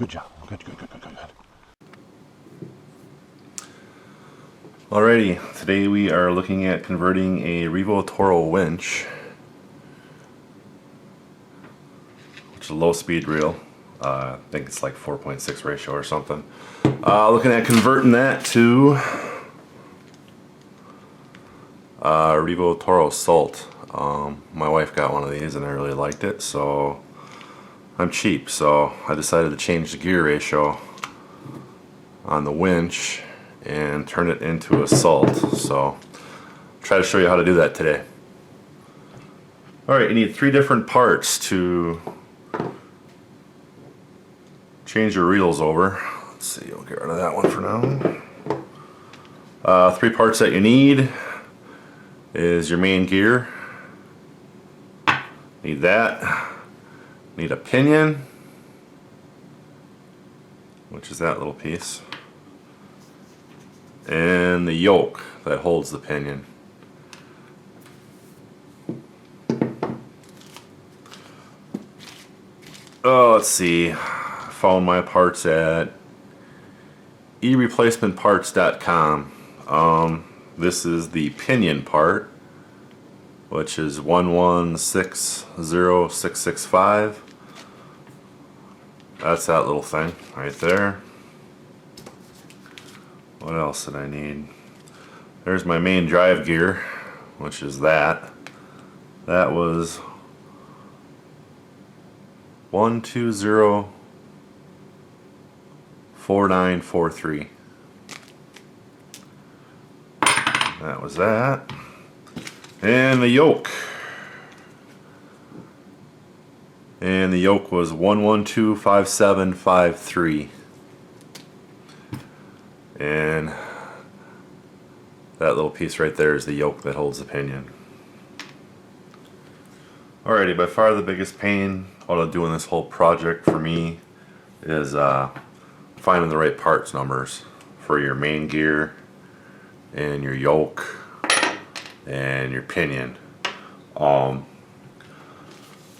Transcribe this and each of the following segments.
Good job. Good, good, good, good, good, good. Alrighty, today we are looking at converting a Revo Toro winch, which is a low speed reel. I think it's like 4.6 ratio or something. Looking at converting that to Revo Toro Salt. My wife got one of these and I really liked it, so I'm cheap, so I decided to change the gear ratio on the winch and turn it into a salt. So try to show you how to do that today. Alright, you need 3 different parts to change your reels over. Let's see, we'll get rid of that one for now. 3 parts that you need is your main gear. Need that. Need a pinion, which is that little piece, and the yoke that holds the pinion. Oh, let's see. I found my parts at ereplacementparts.com. This is the pinion part, which is 1160665. That's that little thing right there. What else did I need? There's my main drive gear, which is that. That was 1204943. That was that. And the yoke. And the yoke was 1125753. And that little piece right there is the yoke that holds the pinion. Alrighty, by far the biggest pain out of doing this whole project for me is finding the right parts numbers for your main gear and your yoke and your pinion.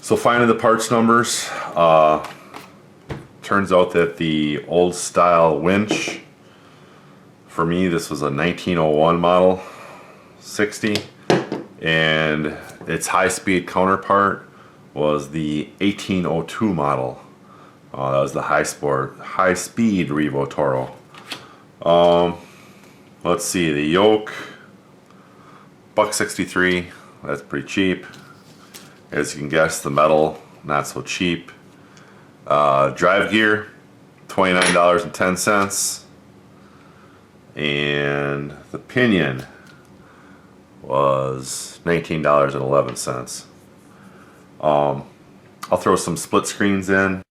So finding the parts numbers, turns out that the old style winch, for me this was a 1901 model 60, and its high-speed counterpart was the 1802 model. That was the high-speed Revo Toro. Let's see, the yoke, $1.63, that's pretty cheap. As you can guess, the metal, not so cheap. Drive gear, $29.10. And the pinion was $19.11. I'll throw some split screens in.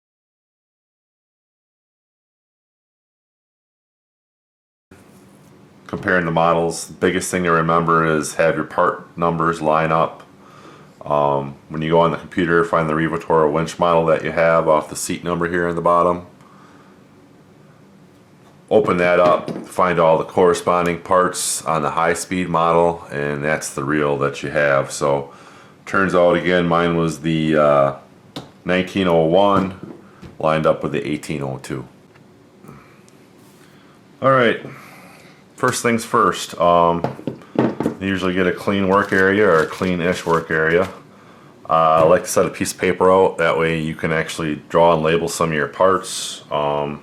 Comparing the models, the biggest thing to remember is have your part numbers line up. When you go on the computer, find the Revo Toro winch model that you have off the seat number here in the bottom. Open that up, find all the corresponding parts on the high-speed model, and that's the reel that you have. So turns out, again, mine was the 1901 lined up with the 1802. Alright, first things first. You usually get a clean work area or a clean-ish work area. I like to set a piece of paper out, that way you can actually draw and label some of your parts. Kind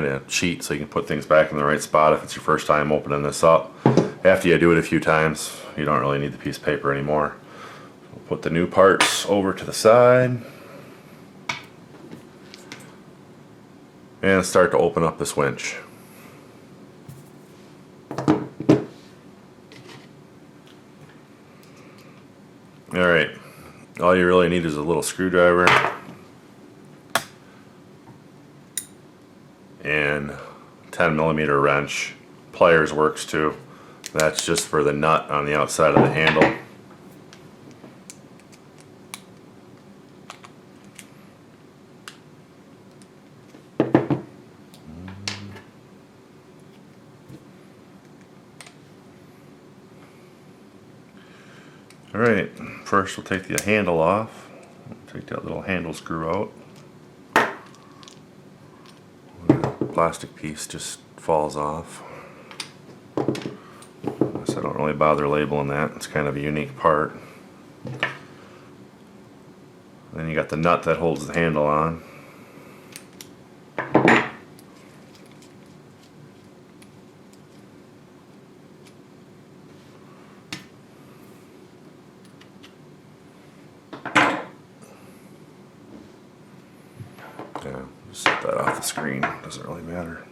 of cheat so you can put things back in the right spot if it's your first time opening this up. After you do it a few times, you don't really need the piece of paper anymore. We'll put the new parts over to the side and start to open up this winch. Alright, all you really need is a little screwdriver and 10mm wrench. Pliers works too. That's just for the nut on the outside of the handle. Alright, first we'll take the handle off. Take that little handle screw out. plastic piece just falls off. So I don't really bother labeling that. It's kind of a unique part. Then you got the nut that holds the handle on. Yeah, just set that off the screen. Doesn't really matter.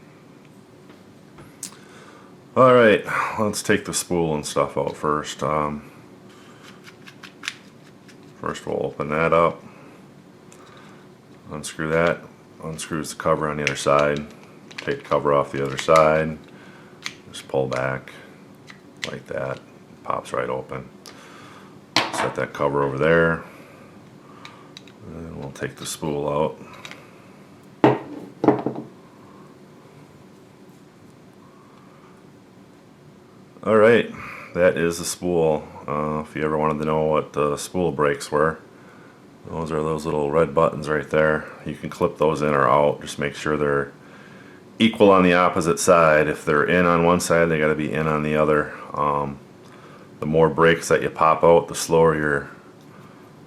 Alright, let's take the spool and stuff out first. First we'll open that up. Unscrew that. Unscrews the cover on the other side. Take the cover off the other side. Just pull back like that. Pops right open. Set that cover over there. And we'll take the spool out. Alright, that is the spool. If you ever wanted to know what the spool brakes were, those are those little red buttons right there. You can clip those in or out. Just make sure they're equal on the opposite side. If they're in on one side, they got to be in on the other. The more brakes that you pop out, the slower your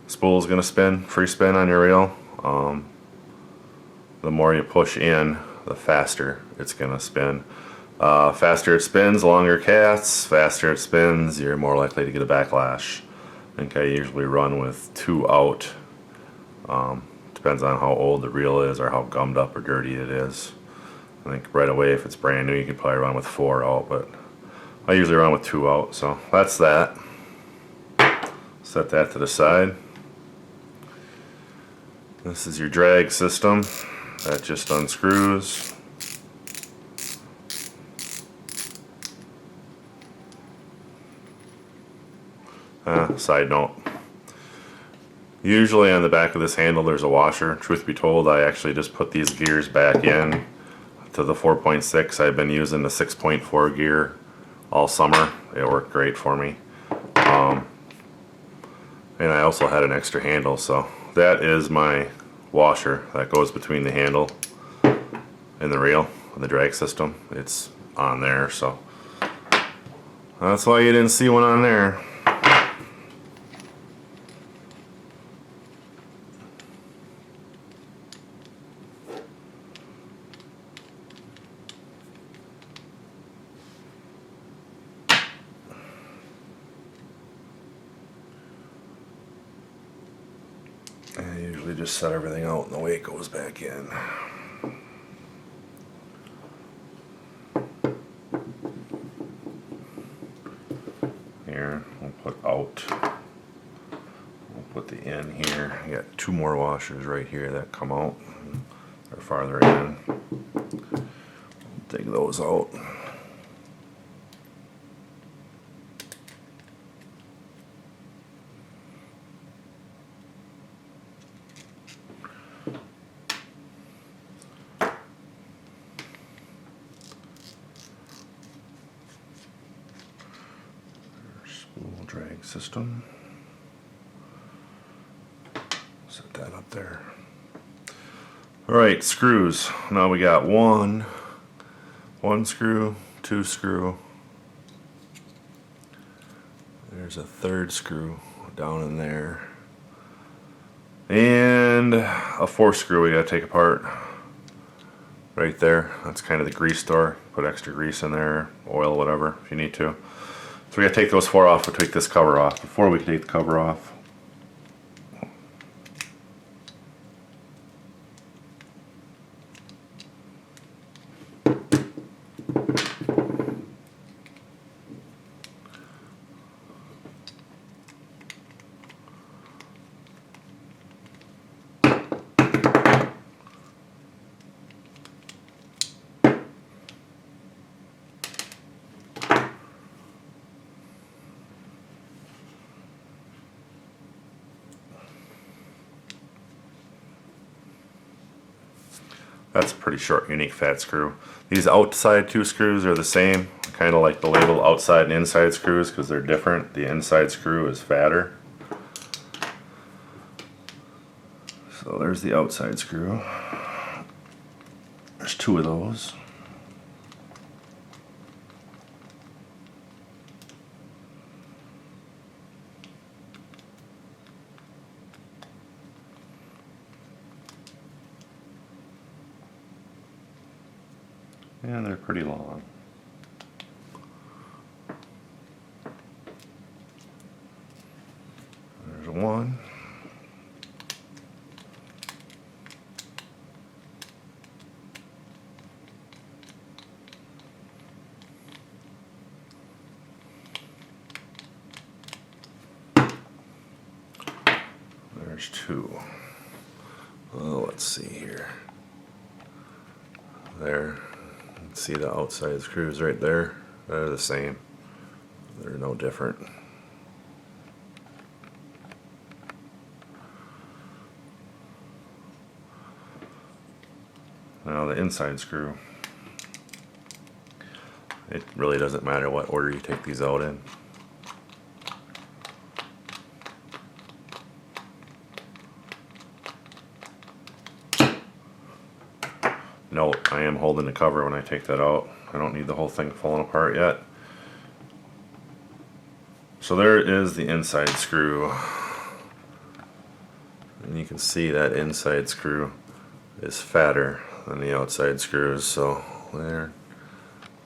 spool is going to spin, free spin on your reel. The more you push in, the faster it's going to spin. Faster it spins, longer casts. Faster it spins, you're more likely to get a backlash. I think I usually run with 2 out. Depends on how old the reel is or how gummed up or dirty it is. I think right away, if it's brand new, you could probably run with 4 out, but I usually run with 2 out. So that's that. Set that to the side. This is your drag system. That just unscrews. Side note, usually on the back of this handle there's a washer. Truth be told, I actually just put these gears back in to the 4.6. I've been using the 6.4 gear all summer. It worked great for me. And I also had an extra handle, so that is my washer that goes between the handle and the reel, the drag system. It's on there, so that's why you didn't see one on there. I usually just set everything out and the way it goes back in. Here, we'll put out. We'll put the in here. I got 2 more washers right here that come out. They're farther in. Dig those out. Spool drag system. Set that up there. Alright, screws. Now we got one screw, 2 screw. There's a 3rd screw down in there. And a 4th screw we gotta take apart. Right there. That's kind of the grease store. Put extra grease in there, oil, whatever, if you need to. So we gotta take those 4 off. We'll take this cover off. Before we can take the cover off, that's a pretty short, unique fat screw. These outside 2 screws are the same. I kind of like the label outside and inside screws because they're different. The inside screw is fatter. So there's the outside screw. There's 2 of those. And they're pretty long. There's one. There's 2. Oh, let's see here. There. See the outside screws right there? They're the same. They're no different. Now the inside screw. It really doesn't matter what order you take these out in. Note, I am holding the cover when I take that out. I don't need the whole thing falling apart yet. So there is the inside screw. And you can see that inside screw is fatter than the outside screws, so they're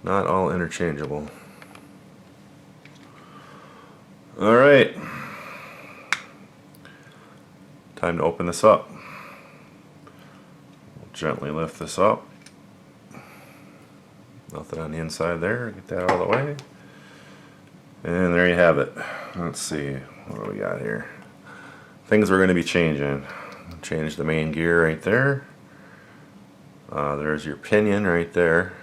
not all interchangeable. Alright. Time to open this up. Gently lift this up. Nothing on the inside there. Get that out of the way. And there you have it. Let's see. What do we got here? Things we're going to be changing. Change the main gear right there. There's your pinion right there.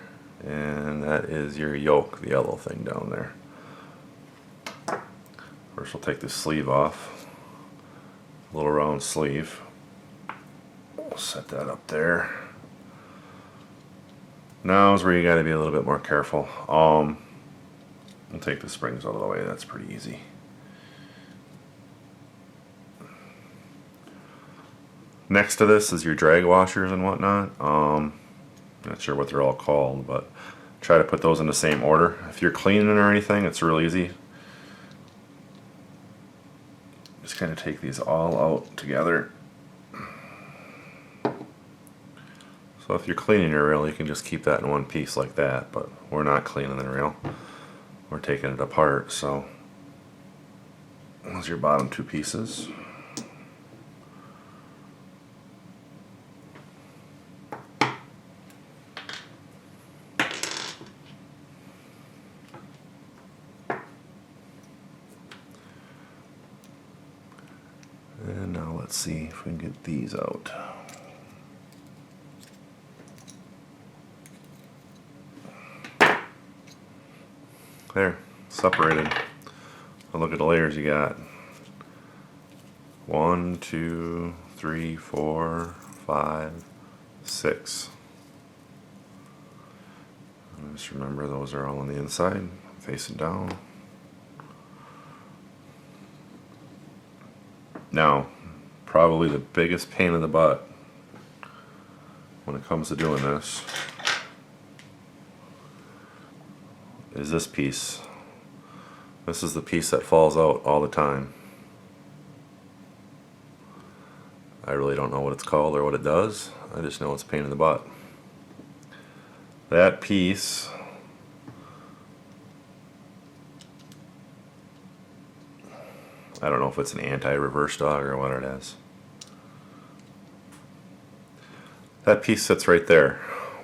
And that is your yoke, the yellow thing down there. First we'll take this sleeve off. A little round sleeve. We'll set that up there. Now is where you got to be a little bit more careful. We'll take the springs out of the way. That's pretty easy. Next to this is your drag washers and whatnot. Not sure what they're all called, but try to put those in the same order. If you're cleaning or anything, it's real easy. Just kind of take these all out together. So if you're cleaning your reel, you can just keep that in one piece like that, but we're not cleaning the reel. We're taking it apart, so those are your bottom 2 pieces. And now let's see if we can get these out. There, separated. Now look at the layers you got. 1, 2, 3, 4, 5, 6. And just remember those are all on the inside, facing down. Now, probably the biggest pain in the butt when it comes to doing this is this piece. This is the piece that falls out all the time. I really don't know what it's called or what it does. I just know it's a pain in the butt. That piece I don't know if it's an anti-reverse dog or what it is. That piece sits right there,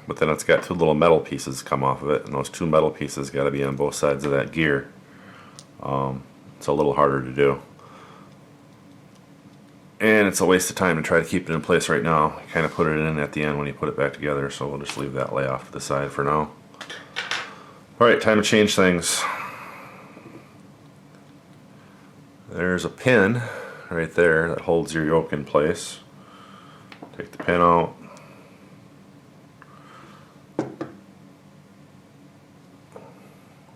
but then it's got 2 little metal pieces come off of it, and those 2 metal pieces got to be on both sides of that gear. It's a little harder to do. And it's a waste of time to try to keep it in place right now. You kind of put it in at the end when you put it back together, so we'll just leave that lay off to the side for now. Alright, time to change things. There's a pin right there that holds your yoke in place. Take the pin out.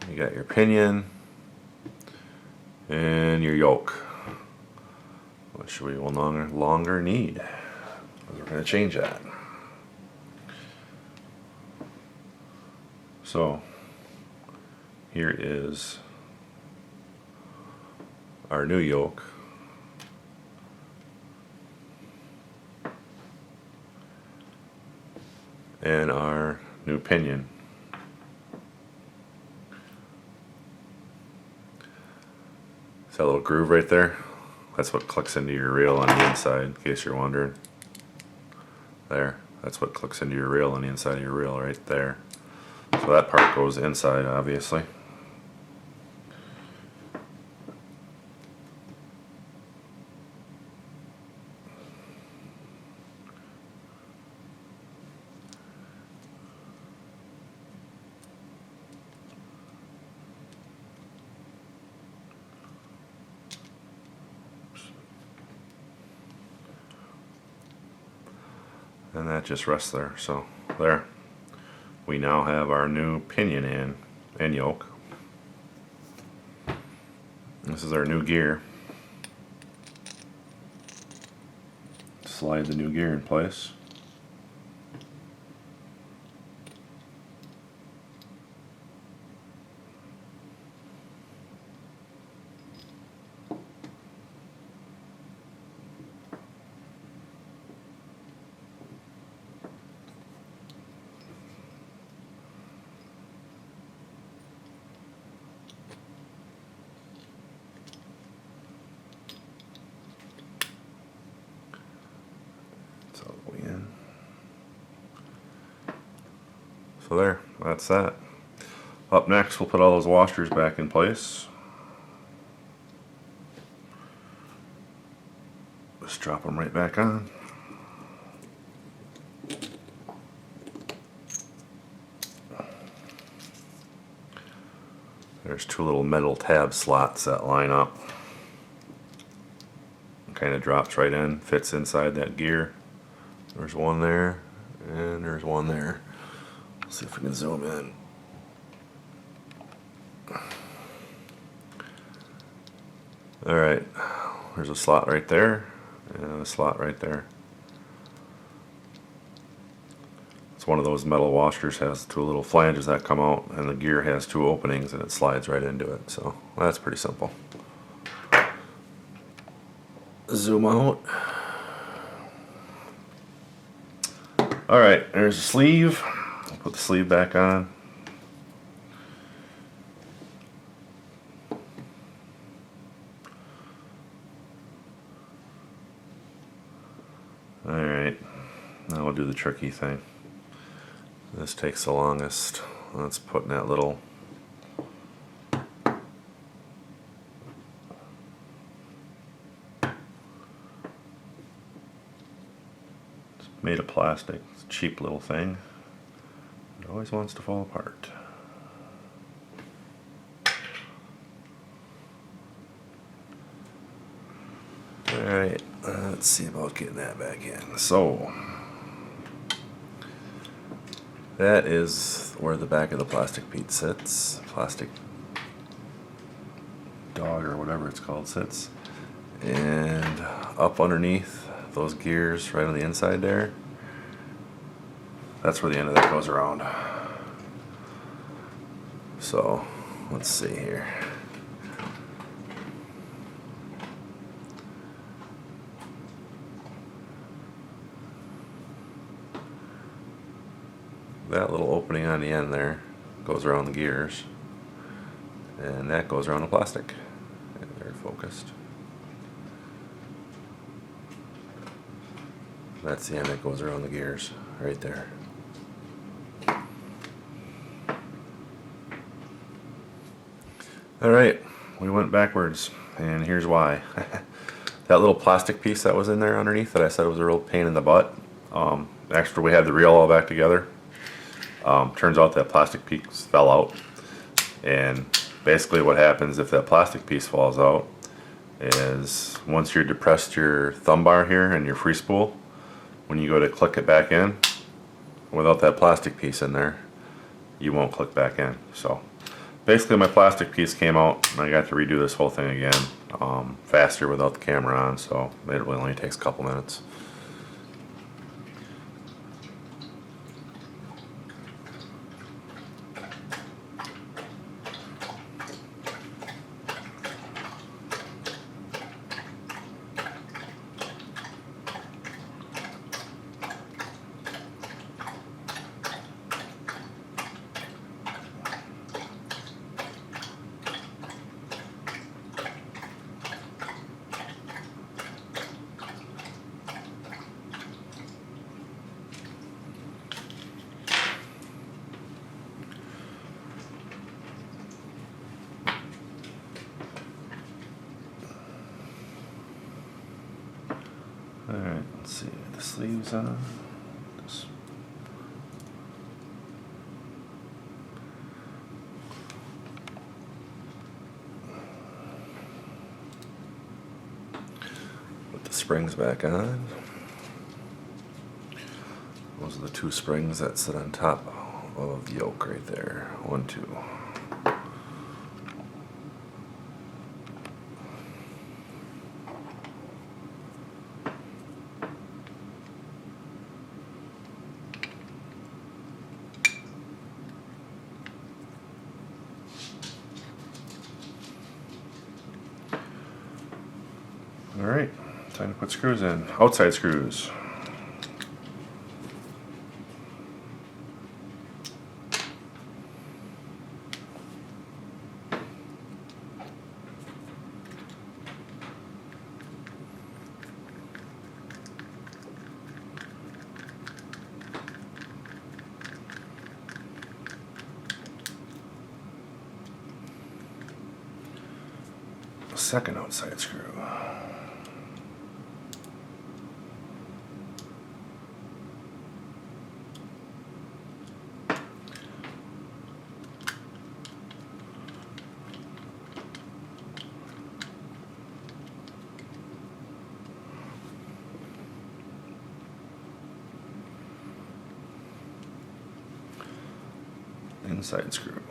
You got your pinion and your yoke, which we will no longer need, because we're going to change that. So here is our new yoke. And our new pinion. See that little groove right there? That's what clicks into your reel on the inside, in case you're wondering. There, that's what clicks into your reel on the inside of your reel right there. So that part goes inside, obviously. And that just rests there. So there, we now have our new pinion and yoke. This is our new gear. Slide the new gear in place. So there, that's that. Up next, we'll put all those washers back in place. Just drop them right back on. There's two little metal tab slots that line up. Kind of drops right in, fits inside that gear. There's one there, and there's one there. Let's see if we can zoom in. Alright, there's a slot right there, and a slot right there. It's one of those metal washers, has two little flanges that come out, and the gear has two openings, and it slides right into it. So that's pretty simple. Zoom out. Alright, there's a sleeve. I'll put the sleeve back on. Alright, now we'll do the tricky thing. This takes the longest. Let's put in that little made of plastic. It's a cheap little thing. It always wants to fall apart. Alright, let's see about getting that back in. So, that is where the back of the plastic piece sits. Plastic dog or whatever it's called sits. And up underneath those gears right on the inside there, that's where the end of that goes around. So let's see here. That little opening on the end there goes around the gears, and that goes around the plastic. And they're focused. That's the end that goes around the gears, right there. Alright, we went backwards, and here's why. That little plastic piece that was in there underneath that I said was a real pain in the butt, after we had the reel all back together, turns out that plastic piece fell out. And basically what happens if that plastic piece falls out is once you're depressed your thumb bar here and your free spool, when you go to click it back in, without that plastic piece in there, you won't click back in. So basically my plastic piece came out and I got to redo this whole thing again, faster without the camera on, so it really only takes a couple minutes. Alright, let's see, the sleeves on. This. Put the springs back on. Those are the two springs that sit on top of the yoke right there. 1, 2. Alright, time to put screws in. Outside screws. Second outside screw. Inside screw.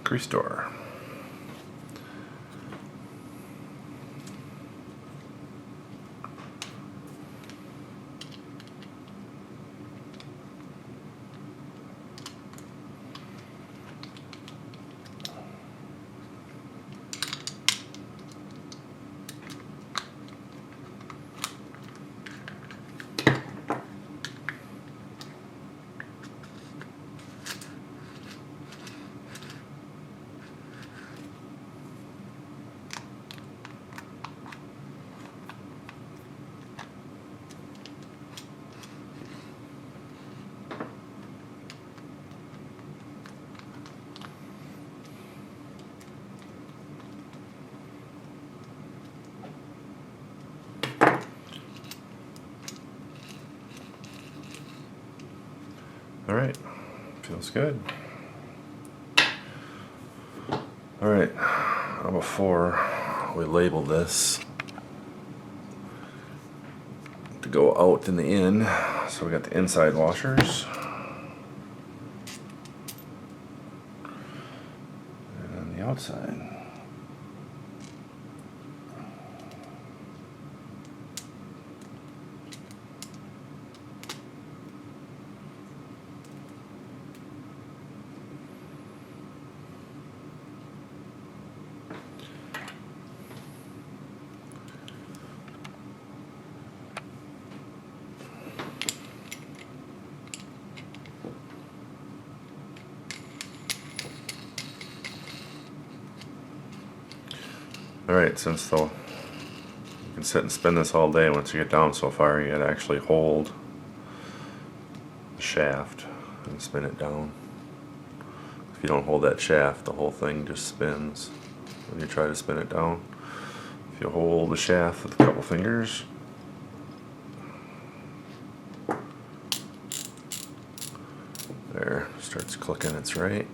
Grease door. All right, feels good. All right, now before we label this to go out and in, so we got the inside washers. And then the outside. Alright, since though you can sit and spin this all day, once you get down so far you gotta actually hold the shaft and spin it down. If you don't hold that shaft, the whole thing just spins when you try to spin it down. If you hold the shaft with a couple fingers, there, starts clicking, it's right.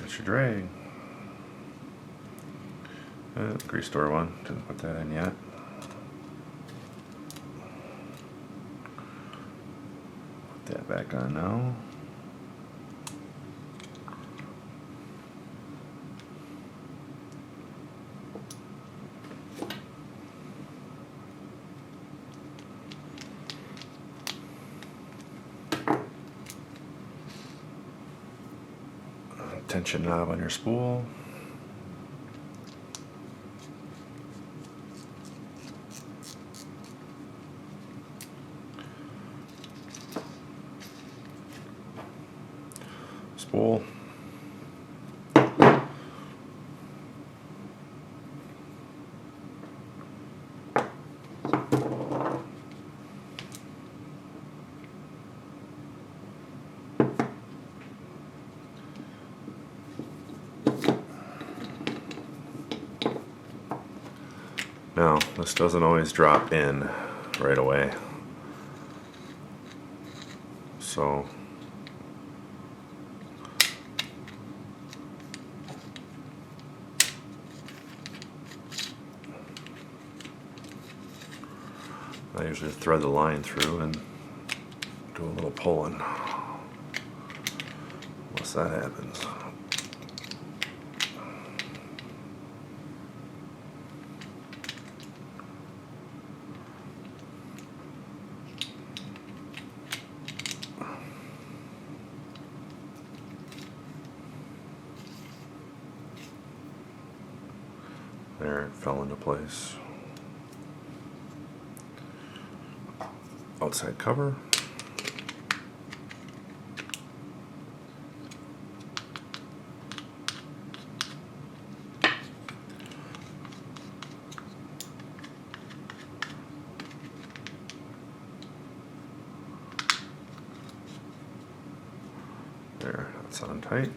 That's your drag. Grease door one, didn't put that in yet. Put that back on now. Tension knob on your spool. spool. Now, this doesn't always drop in right away. So I usually thread the line through and do a little pulling once that happens. There, it fell into place. Outside cover. There, that's on tight.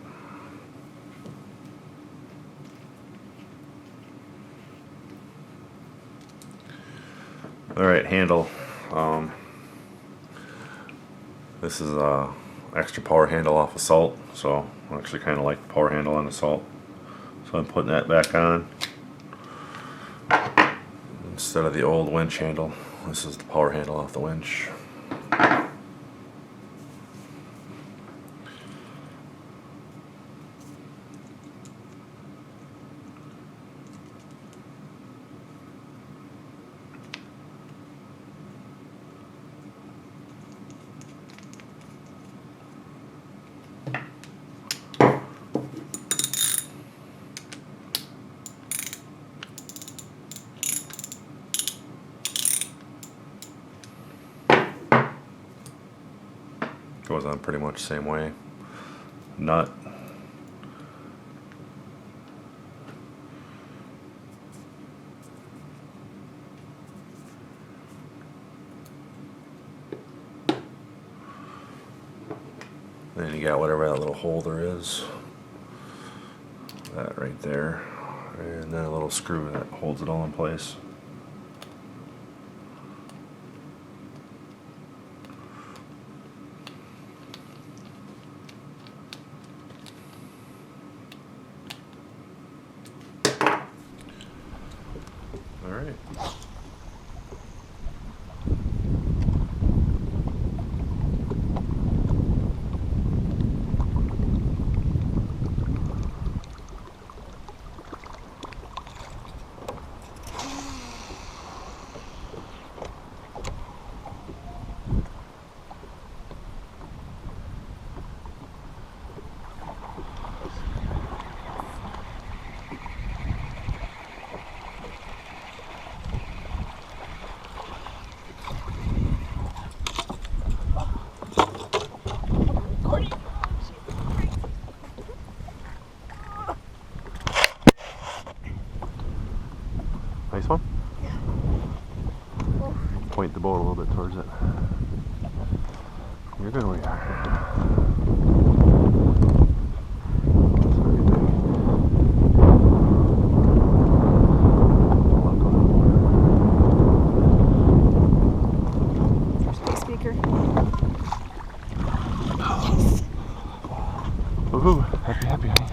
All right, handle. This is a extra power handle off Assault, so I actually kind of like the power handle on Assault. So I'm putting that back on instead of the old winch handle. This is the power handle off the winch. Goes on pretty much the same way. Nut. Then you got whatever that little holder is. That right there. And then a little screw that holds it all in place. All right. Nice one? Yeah. Point the boat a little bit towards it. You're good where you are. First speaker. Woohoo! Happy, happy, honey.